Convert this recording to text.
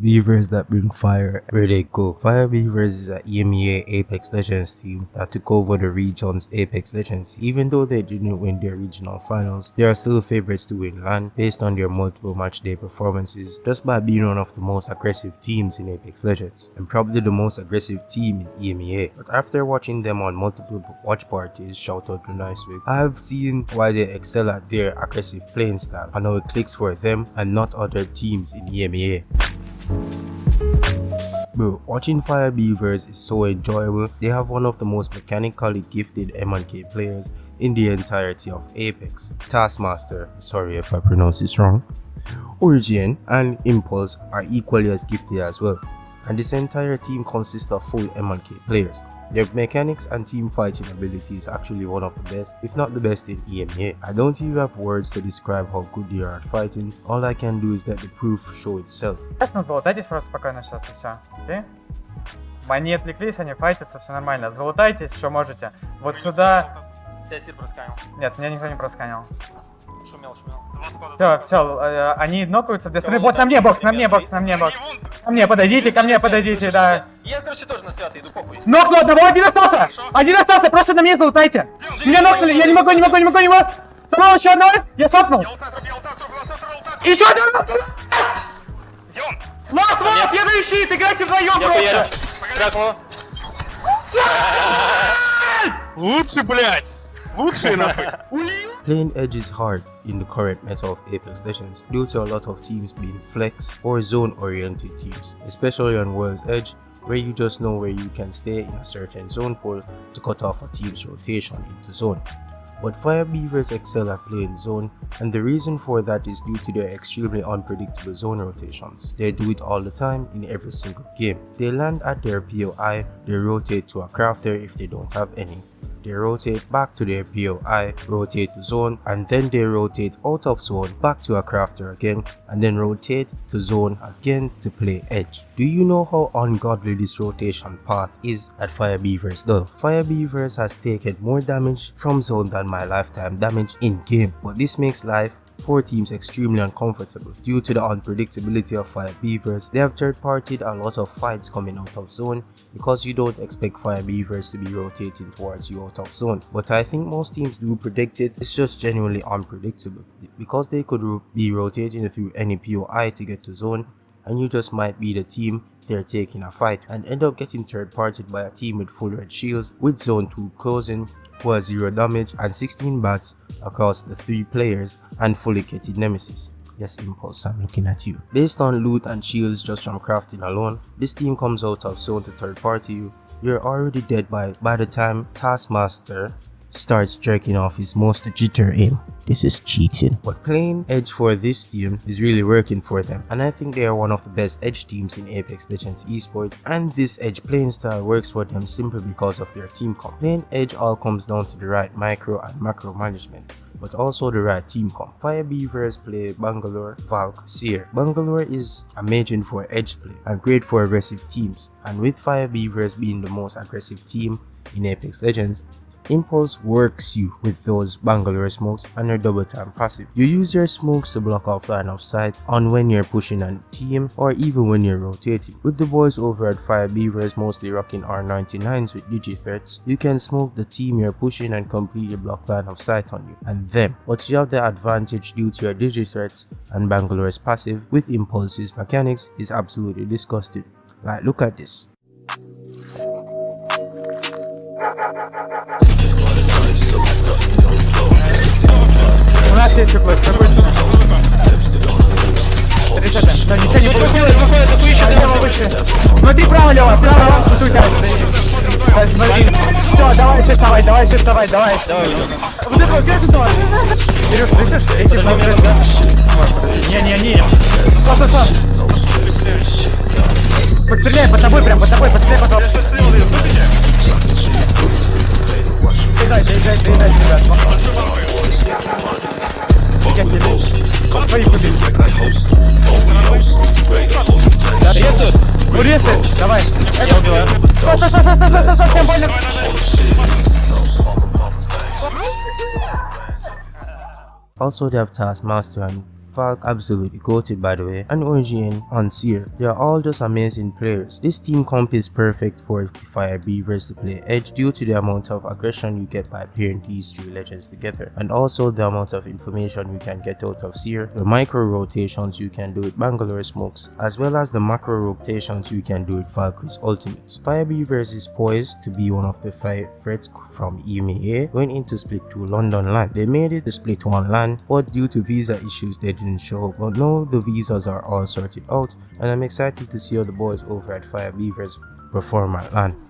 Beavers that bring fire where they go. Fire Beavers is an EMEA Apex Legends team that took over the region's Apex Legends. Even though they didn't win their regional finals, they are still favorites to win LAN based on their multiple matchday performances, just by being one of the most aggressive teams in Apex Legends, and probably the most aggressive team in EMEA. But after watching them on multiple watch parties, shout out to Nicewig, I have seen why they excel at their aggressive playing style and how it clicks for them and not other teams in EMEA. Bro, watching Fire Beavers is so enjoyable. They have one of the most mechanically gifted M&K players in the entirety of Apex. Taskmaster, sorry if I pronounce this wrong, Origin and Impulse are equally as gifted as well, and this entire team consists of full M&K players. Their mechanics and team fighting ability is actually one of the best, if not the best in EMEA. I don't even have words to describe how good they are at fighting. All I can do is let the proof show itself. Залутайтесь просто спокойно сейчас и все. Окей? Они отвлеклись, они файтятся, все нормально. Залутайтесь, что можете. Вот сюда... Тебя сид просканил. Нет, меня никто не просканил. Шумел. Все, они нокаются, две стороны. Вот на мне бокс. На мне подойдите, да. Я, короче, тоже на святый иду, похуй. Нокну одного, один остался, просто на мне залутайте. Меня нокнули, я не могу. Второго еще одного, я сопнул. Еще один. Ласт, первый щит, играйте вдвоем просто. Кракнуло. Лучше, блядь! Лучше нахуй! Playing Edge is hard in the current meta of Apex Legends due to a lot of teams being flex or zone oriented teams, especially on World's Edge, where you just know where you can stay in a certain zone pool to cut off a team's rotation into zone. But Fire Beavers excel at playing zone, and the reason for that is due to their extremely unpredictable zone rotations. They do it all the time in every single game. They land at their POI, they rotate to a crafter if they don't have any. They rotate back to their POI, rotate to zone, and then they rotate out of zone back to a crafter again, and then rotate to zone again to play edge. Do you know how ungodly this rotation path is at Fire Beavers though? Fire Beavers has taken more damage from zone than my lifetime damage in game, but this makes life for teams extremely uncomfortable. Due to the unpredictability of Fire Beavers, they have third-partied a lot of fights coming out of zone because you don't expect Fire Beavers to be rotating towards you out of zone. But I think most teams do predict it, it's just genuinely unpredictable. Because they could be rotating through any POI to get to zone, and you just might be the team they're taking a fight and end up getting third-partied by a team with full red shields with zone 2 closing, who has 0 damage and 16 bats across the 3 players and fully kitted Nemesis. Yes, Impulse, I'm looking at you. Based on loot and shields just from crafting alone, this team comes out of zone to third party you. You're already dead by the time Taskmaster starts jerking off his most jitter aim. This is cheating. But playing Edge for this team is really working for them, and I think they are one of the best Edge teams in Apex Legends esports, and this Edge playing style works for them simply because of their team comp. Playing Edge all comes down to the right micro and macro management, but also the right team comp. Fire Beavers play Bangalore, Valk, Seer. Bangalore is amazing for Edge play and great for aggressive teams, and with Fire Beavers being the most aggressive team in Apex Legends, Impulse works you with those Bangalore smokes and your double time passive. You use your smokes to block off line of sight on when you're pushing a team or even when you're rotating. With the boys over at Fire Beavers mostly rocking R99s with digi threats, you can smoke the team you're pushing and completely block line of sight on you and them. But you have the advantage due to your digi threats, and Bangalore's passive with Impulse's mechanics is absolutely disgusting. Like, look at this. У нас есть какой-то. Ничего не получилось. Смотри, право, лево, стуйте. Все, давай все вставай. Вот это вот, как это? Сереж, слышишь? Эти смотрят, да? Не. Стоп. Подстреляй, под тобой, подстреляй потом. Доезжай, ребят. Я тебе. Твоих убили. Урезай, давай. Я убиваю. Стоп, всем больно. Also, they have Taskmaster and Falk absolutely goated by the way, and OGN on Seer. They are all just amazing players. This team comp is perfect for Fire Beavers to play Edge due to the amount of aggression you get by pairing these three legends together, and also the amount of information you can get out of Seer, the micro rotations you can do with Bangalore smokes, as well as the macro rotations you can do with Valkyrie's ultimate. Fire Beavers is poised to be one of the 5 threats from EMEA going into Split 2 London LAN. They made it to Split 1 LAN, but due to visa issues they didn't show up, but now the visas are all sorted out, and I'm excited to see how the boys over at Fire Beavers perform at LAN.